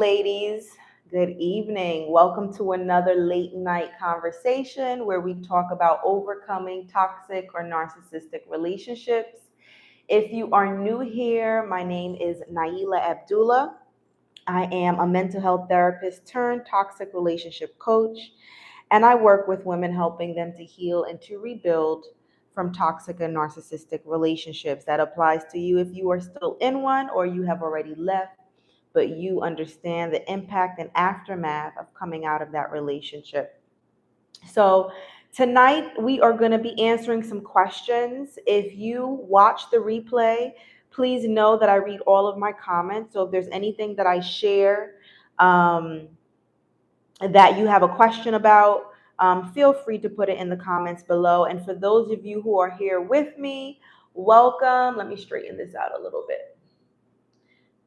Ladies. Good evening. Welcome to another late night conversation where we talk about overcoming toxic or narcissistic relationships. If you are new here, my name is Nailah Abdullah. I am a mental health therapist turned toxic relationship coach, and I work with women helping them to heal and to rebuild from toxic and narcissistic relationships. That applies to you if you are still in one or you have already left, but you understand the impact and aftermath of coming out of that relationship. So, tonight we are going to be answering some questions. If you watch the replay, please know that I read all of my comments. So, if there's anything that I share, um, that you have a question about, feel free to put it in the comments below. And for those of you who are here with me, welcome. Let me straighten this out a little bit.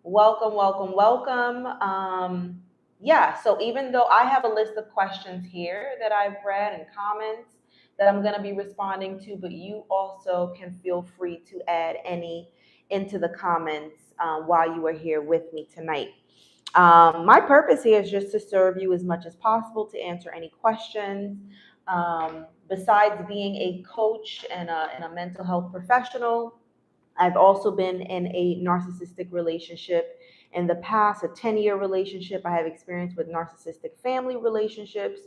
Welcome, welcome, welcome. Yeah, so even though I have a list of questions here that I've read and comments that I'm going to be responding to, but you also can feel free to add any into the comments while you are here with me tonight. My purpose here is just to serve you as much as possible, to answer any questions. Besides being a coach and a mental health professional, I've also been in a narcissistic relationship in the past, a 10-year relationship. I have experience with narcissistic family relationships.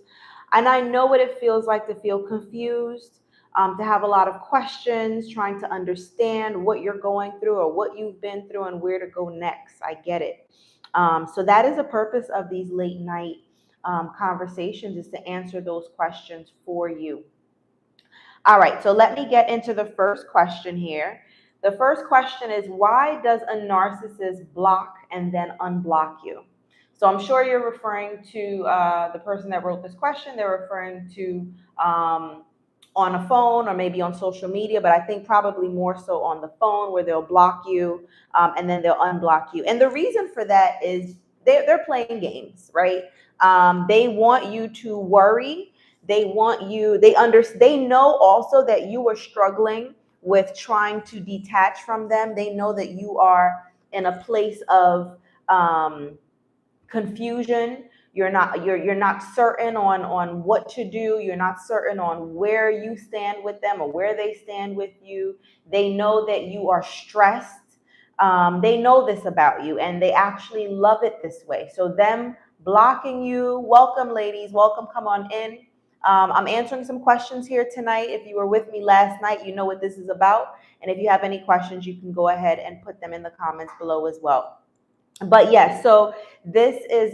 And I know what it feels like to feel confused, to have a lot of questions, trying to understand what you're going through or what you've been through and where to go next. I get it. So that is the purpose of these late night conversations, is to answer those questions for you. All right, so let me get into the first question here. The first question is, why does a narcissist block and then unblock you? So I'm sure you're referring to the person that wrote this question. They're referring to on a phone or maybe on social media, but I think probably more so on the phone, where they'll block you and then they'll unblock you. And the reason for that is they're playing games, right? They want you to worry. They know also that you are struggling with trying to detach from them. They know that you are in a place of confusion. You're not certain on what to do. You're not certain on where you stand with them or where they stand with you. They know that you are stressed. They know this about you, and they actually love it this way. So them blocking you, welcome ladies, welcome, come on in. I'm answering some questions here tonight. If you were with me last night, you know what this is about. And if you have any questions, you can go ahead and put them in the comments below as well. But yes, so this is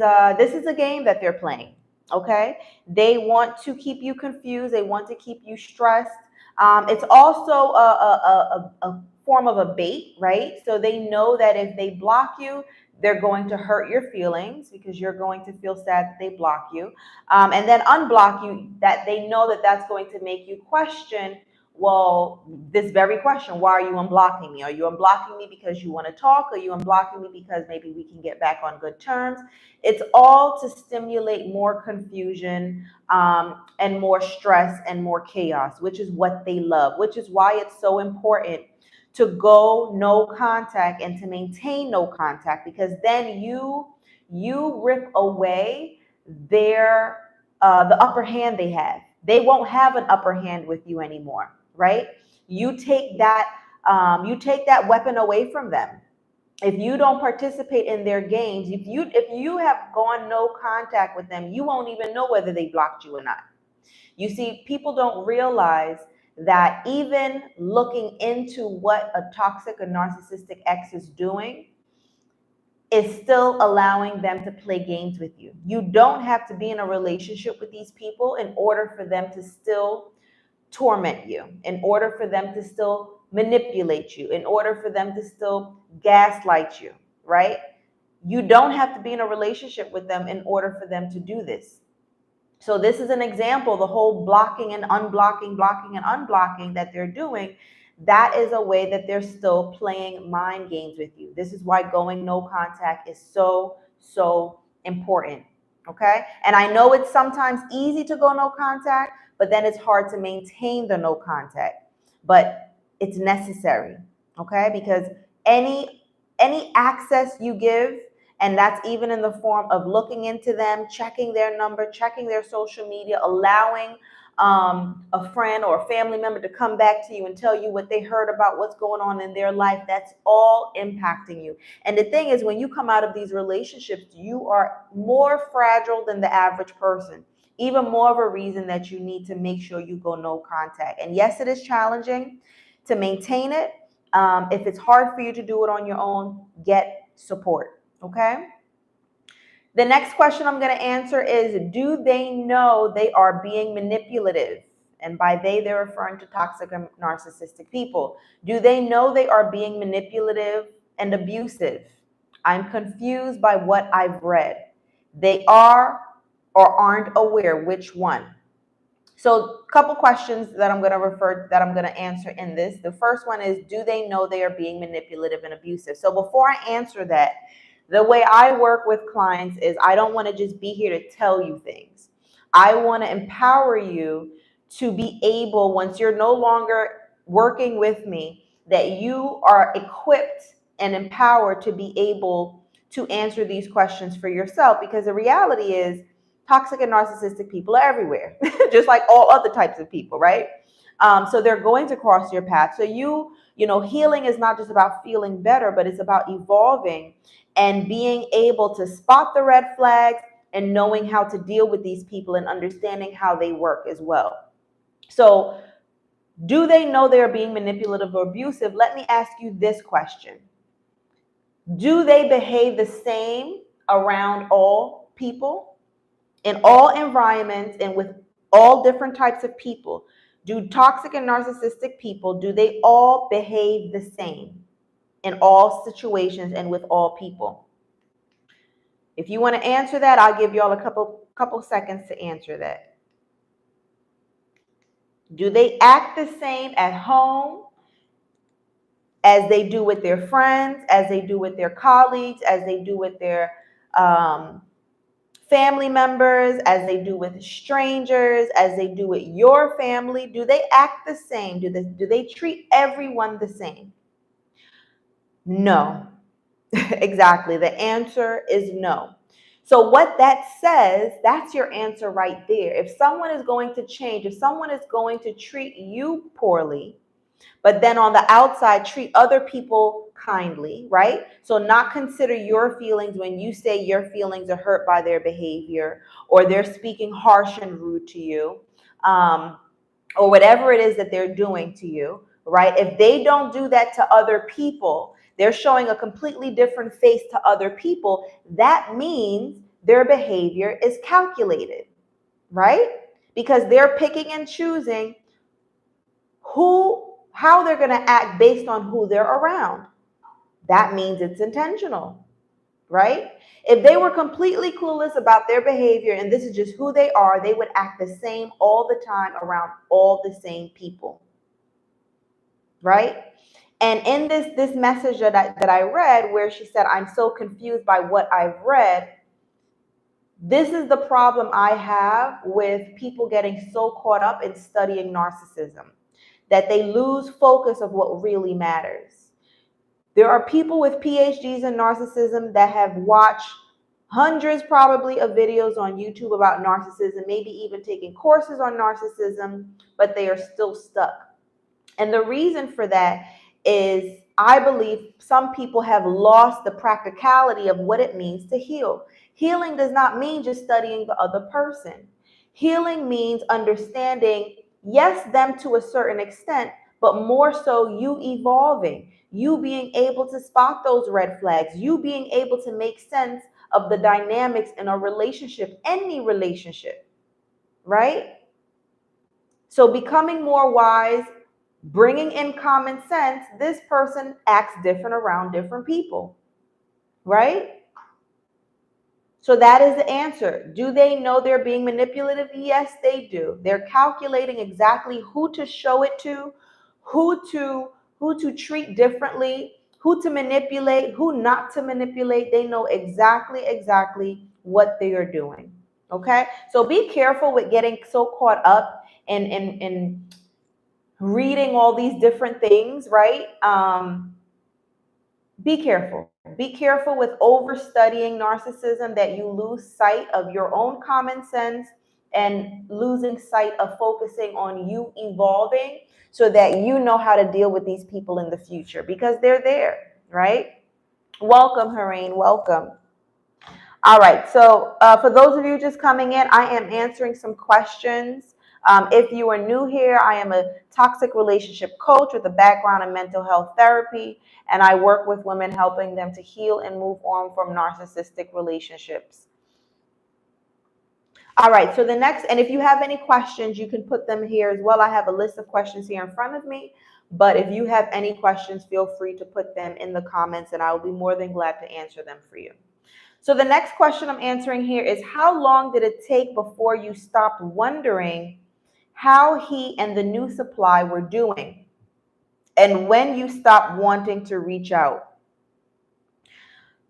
a game that they're playing. Okay, they want to keep you confused. They want to keep you stressed. It's also a form of a bait, right? So they know that if they block you, they're going to hurt your feelings because you're going to feel sad that they block you, and then unblock you. That they know that that's going to make you question, well, this very question, why are you unblocking me? Are you unblocking me because you want to talk? Are you unblocking me because maybe we can get back on good terms? It's all to stimulate more confusion and more stress and more chaos, which is what they love, which is why it's so important to go no contact and to maintain no contact, because then you rip away their the upper hand they have. They won't have an upper hand with you anymore, right? You take that weapon away from them. If you don't participate in their games, if you have gone no contact with them, you won't even know whether they blocked you or not. You see, people don't realize that even looking into what a toxic or narcissistic ex is doing is still allowing them to play games with you. You don't have to be in a relationship with these people in order for them to still torment you, in order for them to still manipulate you, in order for them to still gaslight you, right? You don't have to be in a relationship with them in order for them to do this. So this is an example, the whole blocking and unblocking, blocking and unblocking that they're doing. That is a way that they're still playing mind games with you. This is why going no contact is so, so important. Okay. And I know it's sometimes easy to go no contact, but then it's hard to maintain the no contact. But it's necessary. Okay. Because any access you give, And that's even in the form of looking into them, checking their number, checking their social media, allowing a friend or a family member to come back to you and tell you what they heard about what's going on in their life. That's all impacting you. And the thing is, when you come out of these relationships, you are more fragile than the average person. Even more of a reason that you need to make sure you go no contact. And yes, it is challenging to maintain it. If it's hard for you to do it on your own, get support. Okay? The next question I'm going to answer is, do they know they are being manipulative? And by they, they're referring to toxic and narcissistic people. Do they know they are being manipulative and abusive? I'm confused by what I've read. They are or aren't aware. Which one? So a couple questions that I'm going to answer in this. The first one is, do they know they are being manipulative and abusive? So before I answer that, the way I work with clients is I don't want to just be here to tell you things. I want to empower you to be able, once you're no longer working with me, that you are equipped and empowered to be able to answer these questions for yourself. Because the reality is, toxic and narcissistic people are everywhere, just like all other types of people, right? So they're going to cross your path. So healing is not just about feeling better, but it's about evolving and being able to spot the red flags and knowing how to deal with these people and understanding how they work as well. So do they know they're being manipulative or abusive? Let me ask you this question. Do they behave the same around all people, in all environments, and with all different types of people? Do toxic and narcissistic people, do they all behave the same in all situations and with all people? If you want to answer that, I'll give you all a couple seconds to answer that. Do they act the same at home as they do with their friends, as they do with their colleagues, as they do with their family members, as they do with strangers, as they do with your family? Do they act the same? Do they treat everyone the same? No. Exactly. The answer is no. So what that says, that's your answer right there. If someone is going to change, if someone is going to treat you poorly, but then on the outside treat other people kindly, right? So not consider your feelings when you say your feelings are hurt by their behavior, or they're speaking harsh and rude to you, or whatever it is that they're doing to you, right? If they don't do that to other people, they're showing a completely different face to other people. That means their behavior is calculated, right? Because they're picking and choosing how they're going to act based on who they're around. That means it's intentional, right? If they were completely clueless about their behavior and this is just who they are, they would act the same all the time around all the same people, right? And in this message that I read, where she said, I'm so confused by what I've read, this is the problem I have with people getting so caught up in studying narcissism, that they lose focus of what really matters. There are people with PhDs in narcissism that have watched hundreds probably of videos on YouTube about narcissism, maybe even taking courses on narcissism, but they are still stuck. And the reason for that is, I believe some people have lost the practicality of what it means to heal. Healing does not mean just studying the other person. Healing means understanding, yes, them to a certain extent, but more so you evolving, you being able to spot those red flags, you being able to make sense of the dynamics in a relationship, any relationship, right? So becoming more wise, bringing in common sense, this person acts different around different people, right? So that is the answer. Do they know they're being manipulative? Yes, they do. They're calculating exactly who to show it to, who to treat differently, who to manipulate, who not to manipulate. They know exactly what they are doing. Okay? So be careful with getting so caught up in reading all these different things, right? be careful. Be careful with overstudying narcissism, that you lose sight of your own common sense and losing sight of focusing on you evolving so that you know how to deal with these people in the future, because they're there, right? Welcome, Hareen. Welcome. All right. So for those of you just coming in, I am answering some questions. If you are new here, I am a toxic relationship coach with a background in mental health therapy, and I work with women helping them to heal and move on from narcissistic relationships. All right. So the next, and if you have any questions, you can put them here as well. I have a list of questions here in front of me, but if you have any questions, feel free to put them in the comments, and I will be more than glad to answer them for you. So the next question I'm answering here is, how long did it take before you stopped wondering how he and the new supply were doing, and when you stopped wanting to reach out?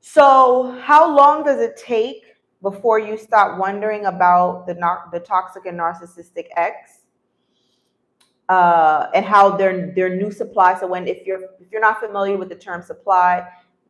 So how long does it take before you stop wondering about the toxic and narcissistic ex? And how their new supply. So if you're not familiar with the term supply,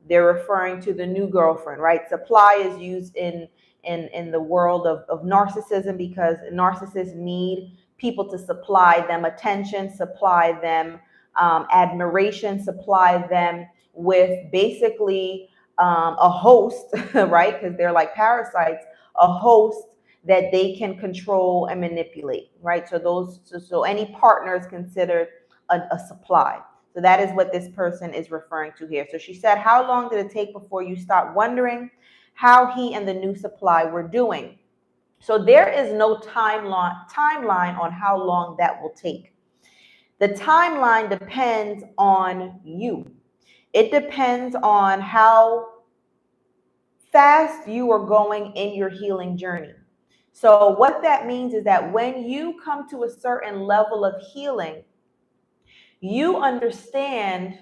they're referring to the new girlfriend, right? Supply is used in the world of narcissism, because narcissists need people to supply them attention, supply them admiration, supply them with basically a host, right? Because they're like parasites, a host that they can control and manipulate, right? So any partner is considered a supply. So that is what this person is referring to here. So she said, how long did it take before you stopped wondering how he and the new supply were doing? So there is no timeline on how long that will take. The timeline depends on you. It depends on how fast you are going in your healing journey. So what that means is that when you come to a certain level of healing, you understand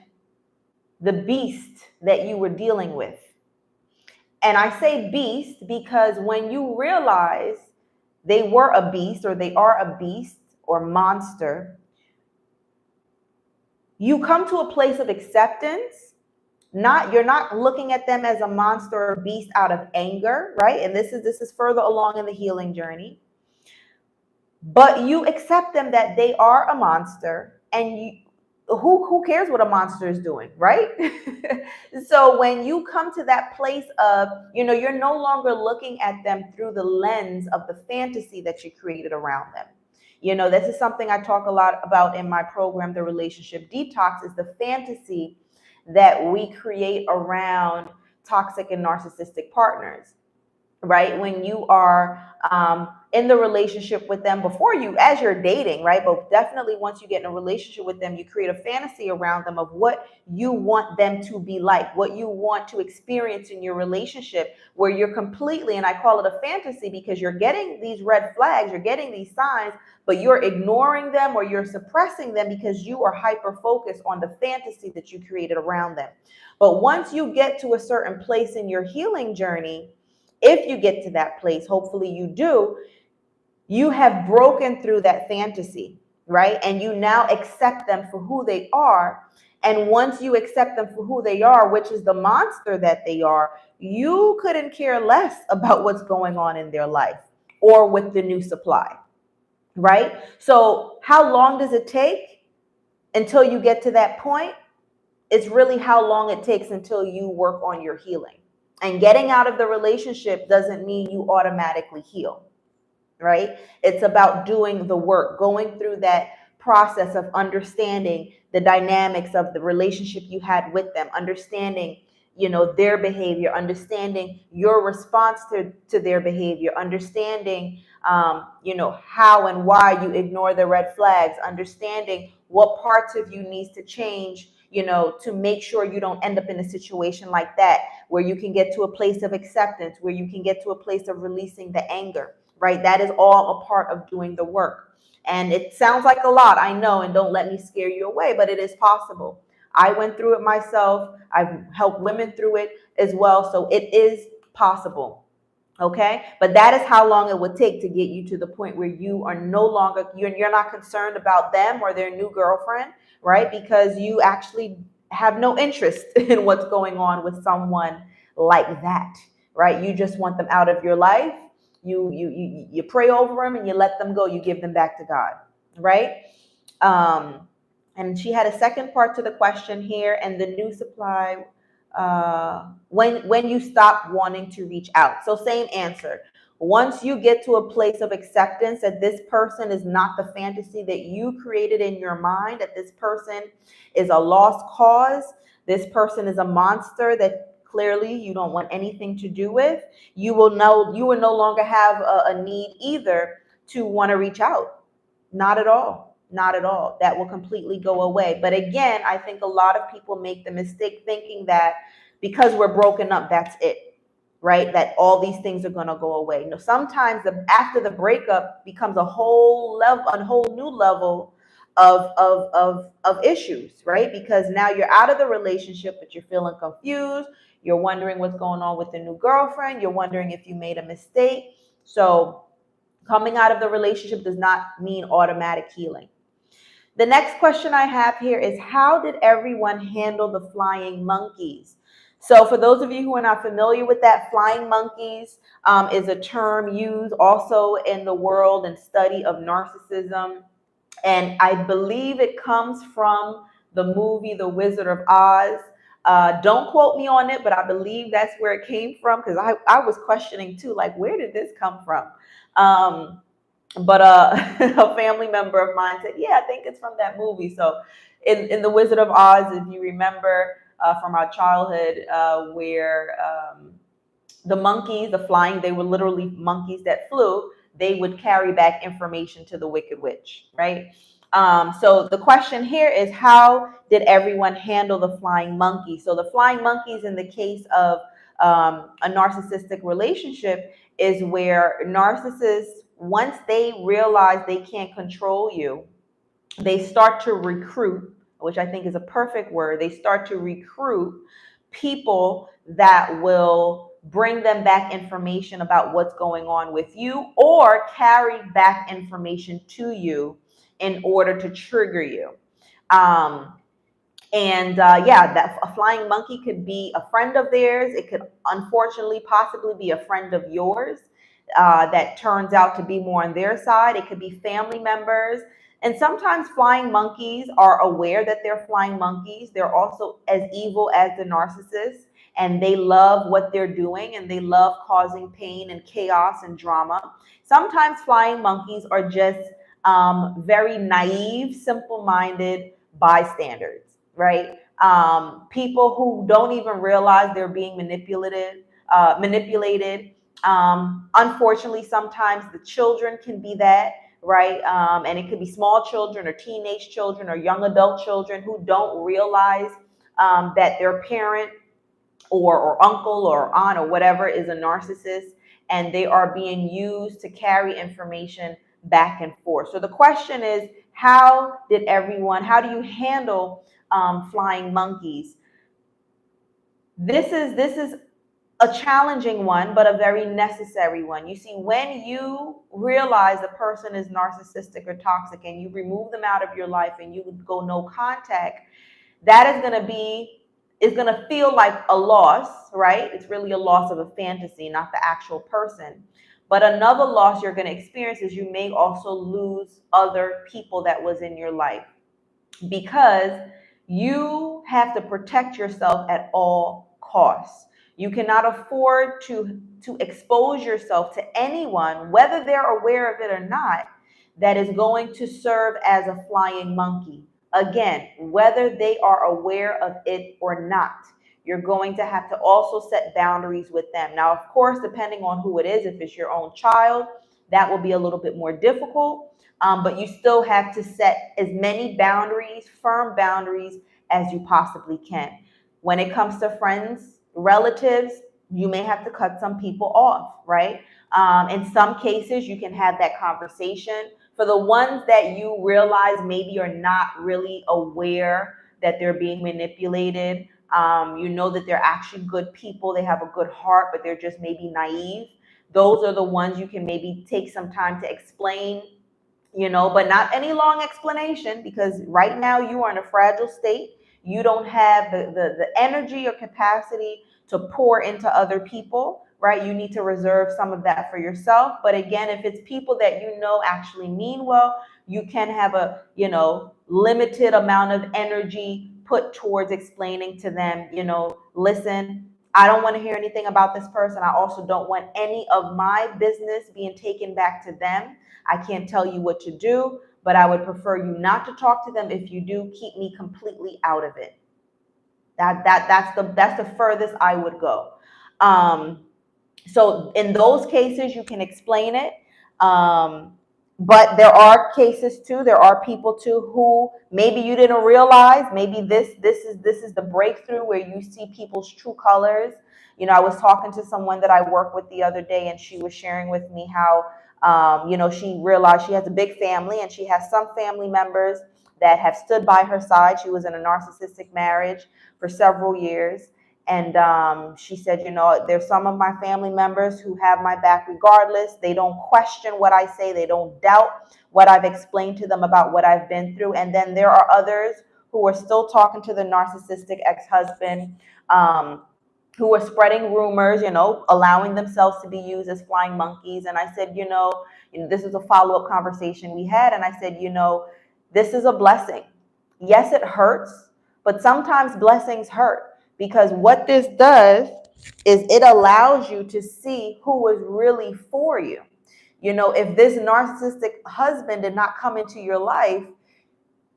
the beast that you were dealing with. And I say beast because when you realize they were a beast, or they are a beast or monster, you come to a place of acceptance. You're not looking at them as a monster or beast out of anger, right? And this is further along in the healing journey. But you accept them that they are a monster, and who cares what a monster is doing, right? So when you come to that place of, you're no longer looking at them through the lens of the fantasy that you created around them. This is something I talk a lot about in my program, The Relationship Detox, is the fantasy that we create around toxic and narcissistic partners, right? When you are in the relationship with them, as you're dating, right? But definitely once you get in a relationship with them, you create a fantasy around them of what you want them to be like, what you want to experience in your relationship, where you're completely, and I call it a fantasy because you're getting these red flags, you're getting these signs, but you're ignoring them or you're suppressing them because you are hyper focused on the fantasy that you created around them. But once you get to a certain place in your healing journey, if you get to that place, hopefully you do, you have broken through that fantasy, right? And you now accept them for who they are. And once you accept them for who they are, which is the monster that they are, you couldn't care less about what's going on in their life or with the new supply, right? So how long does it take until you get to that point? It's really how long it takes until you work on your healing. And getting out of the relationship doesn't mean you automatically heal, right? It's about doing the work, going through that process of understanding the dynamics of the relationship you had with them, understanding, their behavior, understanding your response to their behavior, understanding, how and why you ignore the red flags, understanding what parts of you needs to change, to make sure you don't end up in a situation like that, where you can get to a place of acceptance, where you can get to a place of releasing the anger, right? That is all a part of doing the work. And it sounds like a lot, I know, and don't let me scare you away, but it is possible. I went through it myself. I've helped women through it as well. So it is possible. Okay. But that is how long it would take to get you to the point where you are no longer, you're not concerned about them or their new girlfriend, right? Because you actually have no interest in what's going on with someone like that, right? You just want them out of your life. You pray over them and you let them go. You give them back to God, right? Um, and she had a second part to the question here, and the new supply, when you stop wanting to reach out. So same answer. Once you get to a place of acceptance that this person is not the fantasy that you created in your mind, that this person is a lost cause, this person is a monster that clearly you don't want anything to do with, you will no longer have a need either to want to reach out. Not at all. Not at all. That will completely go away. But again, I think a lot of people make the mistake thinking that because we're broken up, that's it, right? That all these things are going to go away. No, sometimes after the breakup becomes a whole level, a whole new level of issues, right? Because now you're out of the relationship, but you're feeling confused. You're wondering what's going on with the new girlfriend. You're wondering if you made a mistake. So coming out of the relationship does not mean automatic healing. The next question I have here is, how did everyone handle the flying monkeys? So for those of you who are not familiar with that, flying monkeys is a term used also in the world and study of narcissism. And I believe it comes from the movie The Wizard of Oz. Don't quote me on it, but I believe that's where it came from, because I was questioning too, like, where did this come from? But a family member of mine said, yeah, I think it's from that movie. So in The Wizard of Oz, if you remember from our childhood, where the monkeys, the flying, they were literally monkeys that flew, they would carry back information to the Wicked Witch, right? So the question here is, how did everyone handle the flying monkey? So the flying monkeys in the case of a narcissistic relationship is where narcissists, once they realize they can't control you, they start to recruit, which I think is a perfect word. They start to recruit people that will bring them back information about what's going on with you, or carry back information to you in order to trigger you. Yeah, a flying monkey could be a friend of theirs. It could unfortunately possibly be a friend of yours that turns out to be more on their side. It could be family members. And sometimes flying monkeys are aware that they're flying monkeys. They're also as evil as the narcissists, and they love what they're doing, and they love causing pain and chaos and drama. Sometimes flying monkeys are just very naive, simple-minded bystanders, right? People who don't even realize they're being manipulated. Unfortunately, sometimes the children can be that, right? And it could be small children or teenage children or young adult children who don't realize that their parent or uncle or aunt or whatever is a narcissist, and they are being used to carry information back and forth. So the question is, how do you handle flying monkeys? This is a challenging one, but a very necessary one. You see, when you realize the person is narcissistic or toxic and you remove them out of your life and you go no contact, that is going to feel like a loss, right? It's really a loss of a fantasy, not the actual person. But another loss you're going to experience is you may also lose other people that was in your life, because you have to protect yourself at all costs. You cannot afford to expose yourself to anyone, whether they're aware of it or not, that is going to serve as a flying monkey. Again, whether they are aware of it or not, you're going to have to also set boundaries with them. Now, of course, depending on who it is, if it's your own child, that will be a little bit more difficult. But you still have to set as many boundaries, firm boundaries, as you possibly can. When it comes to friends, relatives, you may have to cut some people off, right? In some cases, you can have that conversation. For the ones that you realize maybe are not really aware that they're being manipulated, you know that they're actually good people, they have a good heart, but they're just maybe naive. Those are the ones you can maybe take some time to explain, but not any long explanation, because right now you are in a fragile state. You don't have the energy or capacity to pour into other people, right? You need to reserve some of that for yourself. But again, if it's people that you know actually mean well, you can have a, limited amount of energy put towards explaining to them, listen, I don't want to hear anything about this person. I also don't want any of my business being taken back to them. I can't tell you what to do, but I would prefer you not to talk to them. If you do, keep me completely out of it. That's the furthest I would go. So in those cases, you can explain it. But there are cases too. There are people too who maybe you didn't realize. Maybe this is the breakthrough where you see people's true colors. I was talking to someone that I work with the other day, and she was sharing with me how she realized she has a big family, and she has some family members that have stood by her side. She was in a narcissistic marriage for several years. And she said, there's some of my family members who have my back regardless. They don't question what I say. They don't doubt what I've explained to them about what I've been through. And then there are others who are still talking to the narcissistic ex-husband, who are spreading rumors, allowing themselves to be used as flying monkeys. And I said, this is a follow-up conversation we had. And I said, this is a blessing. Yes, it hurts, but sometimes blessings hurt. Because what this does is it allows you to see who is really for you. If this narcissistic husband did not come into your life,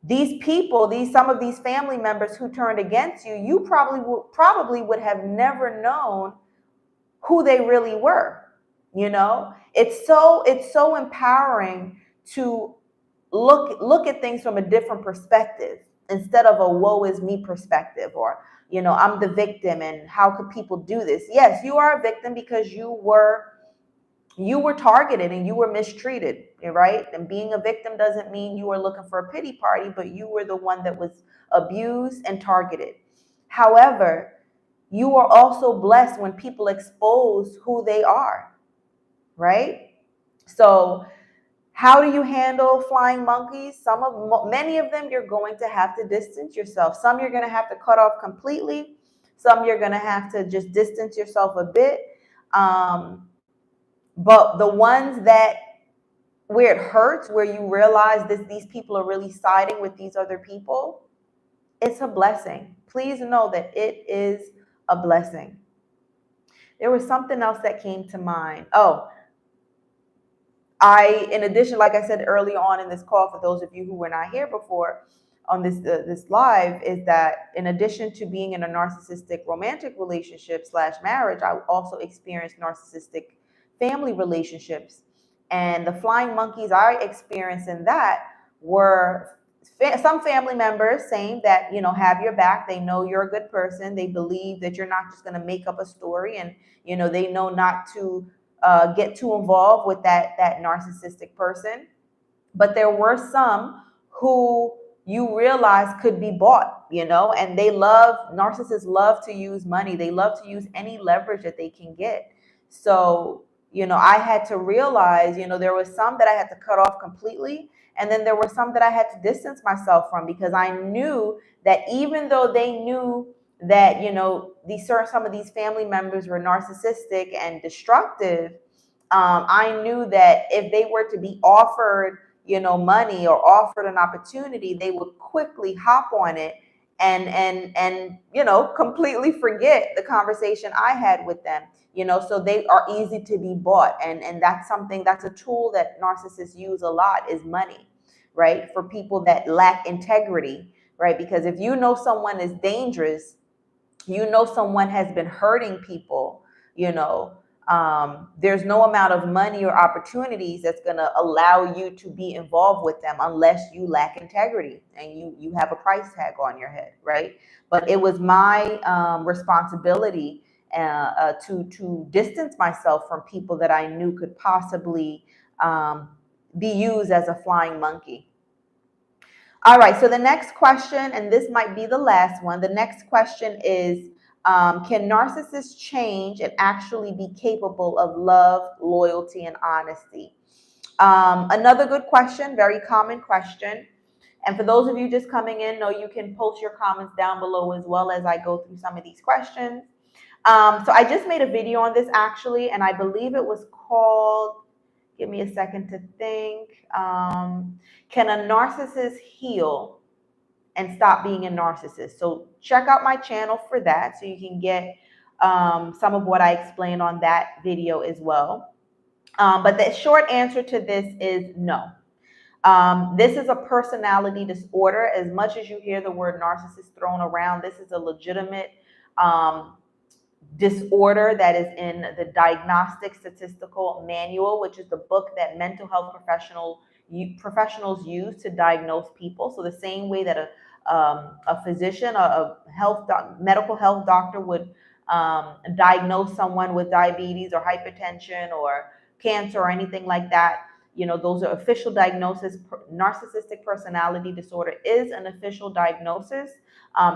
these people, some of these family members who turned against you, you probably would have never known who they really were. It's so empowering to look at things from a different perspective instead of a woe is me perspective, or I'm the victim and how could people do this? Yes, you are a victim because you were targeted and you were mistreated, right? And being a victim doesn't mean you were looking for a pity party, but you were the one that was abused and targeted. However, you are also blessed when people expose who they are, right? So how do you handle flying monkeys? Many of them, you're going to have to distance yourself. Some you're going to have to cut off completely. Some you're going to have to just distance yourself a bit. But the ones where it hurts, where you realize these people are really siding with these other people, it's a blessing. Please know that it is a blessing. There was something else that came to mind. In addition, like I said early on in this call, for those of you who were not here before on this live, is that in addition to being in a narcissistic romantic relationship / marriage, I also experienced narcissistic family relationships. And the flying monkeys I experienced in that were some family members saying that, have your back. They know you're a good person. They believe that you're not just going to make up a story, and, they know not to get too involved with that narcissistic person. But there were some who you realize could be bought, and narcissists love to use money. They love to use any leverage that they can get. So, I had to realize, there was some that I had to cut off completely. And then there were some that I had to distance myself from, because I knew that even though they knew that, some of these family members were narcissistic and destructive, I knew that if they were to be offered, money or offered an opportunity, they would quickly hop on it and completely forget the conversation I had with them. So they are easy to be bought. And that's a tool that narcissists use a lot, is money, right? For people that lack integrity, right? Because if someone is dangerous, someone has been hurting people, there's no amount of money or opportunities that's going to allow you to be involved with them unless you lack integrity and you have a price tag on your head, right? But it was my responsibility to distance myself from people that I knew could possibly be used as a flying monkey. All right, so the next question, and this might be the last one, the next question is, can narcissists change and actually be capable of love, loyalty, and honesty? Another good question, very common question. And for those of you just coming in, know you can post your comments down below as well as I go through some of these questions. So I just made a video on this actually, and I believe it was called, give me a second to think, Can a Narcissist Heal and Stop Being a Narcissist? So check out my channel for that so you can get some of what I explained on that video as well. But the short answer to this is no. This is a personality disorder. As much as you hear the word narcissist thrown around, this is a legitimate disorder that is in the Diagnostic Statistical Manual, which is the book that mental health professionals use to diagnose people. So the same way that a physician, a medical health doctor would diagnose someone with diabetes or hypertension or cancer or anything like that, you know, those are official diagnoses. Narcissistic personality disorder is an official diagnosis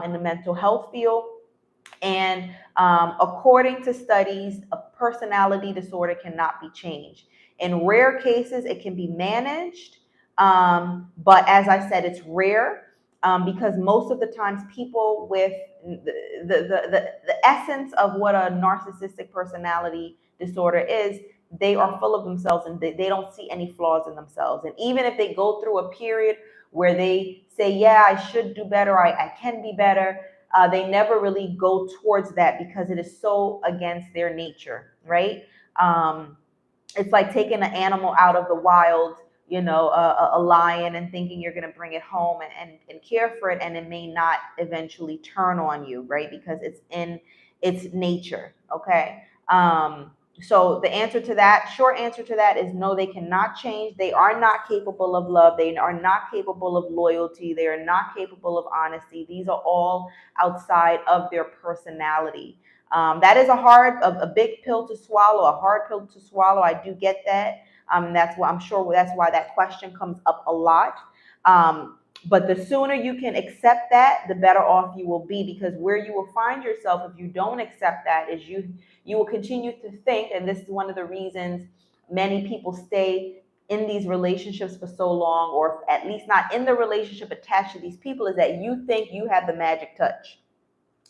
in the mental health field. And according to studies, a personality disorder cannot be changed. In rare cases, it can be managed. But as I said, it's rare because most of the times people with the essence of what a narcissistic personality disorder is, they are full of themselves and they don't see any flaws in themselves. And even if they go through a period where they say, yeah, I should do better, I can be better, they never really go towards that because it is so against their nature, right? It's like taking an animal out of the wild, you know, a lion, and thinking you're going to bring it home and care for it, and it may not eventually turn on you, right? Because it's in its nature, okay? So the answer to that, short answer to that is no, they cannot change. They are not capable of love. They are not capable of loyalty. They are not capable of honesty. These are all outside of their personality. That is a big pill to swallow, a hard pill to swallow. I do get that. That's why I'm sure that's why that question comes up a lot. But the sooner you can accept that, the better off you will be, because where you will find yourself if you don't accept that is you will continue to think, and this is one of the reasons many people stay in these relationships for so long, or at least not in the relationship attached to these people, is that you think you have the magic touch.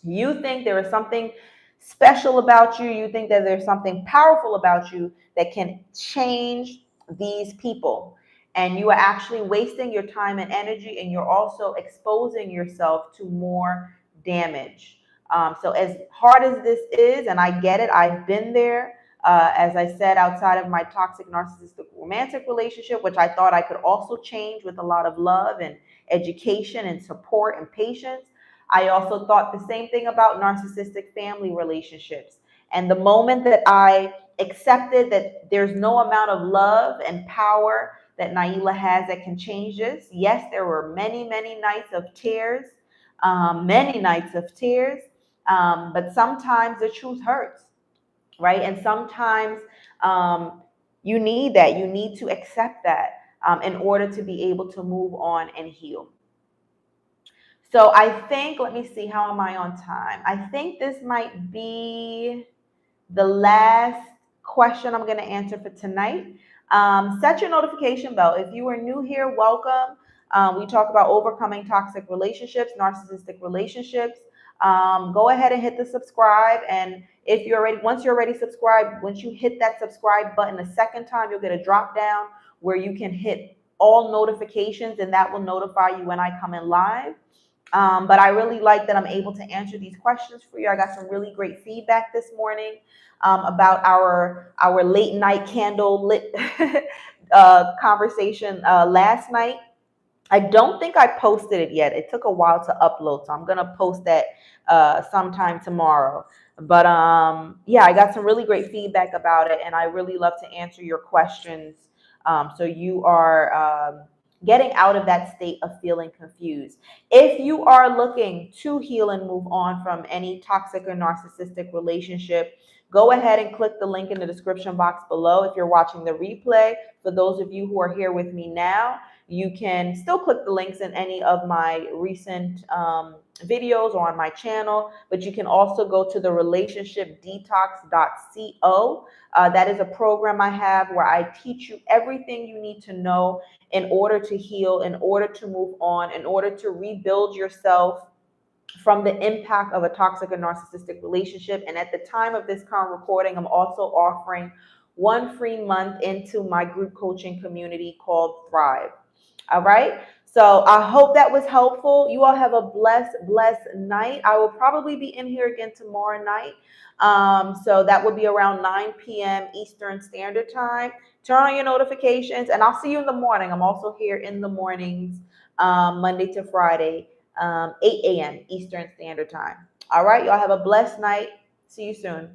You think there is something special about you. You think that there's something powerful about you that can change these people. And you are actually wasting your time and energy, and you're also exposing yourself to more damage. So as hard as this is, and I get it, I've been there, as I said, outside of my toxic narcissistic romantic relationship, which I thought I could also change with a lot of love and education and support and patience. I also thought the same thing about narcissistic family relationships. And the moment that I accepted that there's no amount of love and power that Nailah has that can change this, yes, there were many, many nights of tears, but sometimes the truth hurts, right? And sometimes you need that. You need to accept that in order to be able to move on and heal. So I think, let me see, how am I on time? I think this might be the last question I'm going to answer for tonight. Set your notification bell. If you are new here, welcome. We talk about overcoming toxic relationships, narcissistic relationships. Go ahead and hit the subscribe. And if you're already, once you're already subscribed, once you hit that subscribe button a second time, you'll get a drop down where you can hit all notifications, and that will notify you when I come in live. But I really like that I'm able to answer these questions for you. I got some really great feedback this morning about our late night candle lit conversation last night. I don't think I posted it yet. It took a while to upload, so I'm gonna post that sometime tomorrow. But yeah, I got some really great feedback about it, and I really love to answer your questions. So you are getting out of that state of feeling confused. If you are looking to heal and move on from any toxic or narcissistic relationship, go ahead and click the link in the description box below. If you're watching the replay, for those of you who are here with me now, you can still click the links in any of my recent videos or on my channel, but you can also go to the relationshipdetox.co. That is a program I have where I teach you everything you need to know in order to heal, in order to move on, in order to rebuild yourself from the impact of a toxic and narcissistic relationship. And at the time of this current recording, I'm also offering 1 free month into my group coaching community called Thrive. All right. So I hope that was helpful. You all have a blessed night. I will probably be in here again tomorrow night. So that will be around 9 p.m. Eastern Standard Time. Turn on your notifications, and I'll see you in the morning. I'm also here in the mornings, Monday to Friday, 8 a.m. Eastern Standard Time. All right. Y'all have a blessed night. See you soon.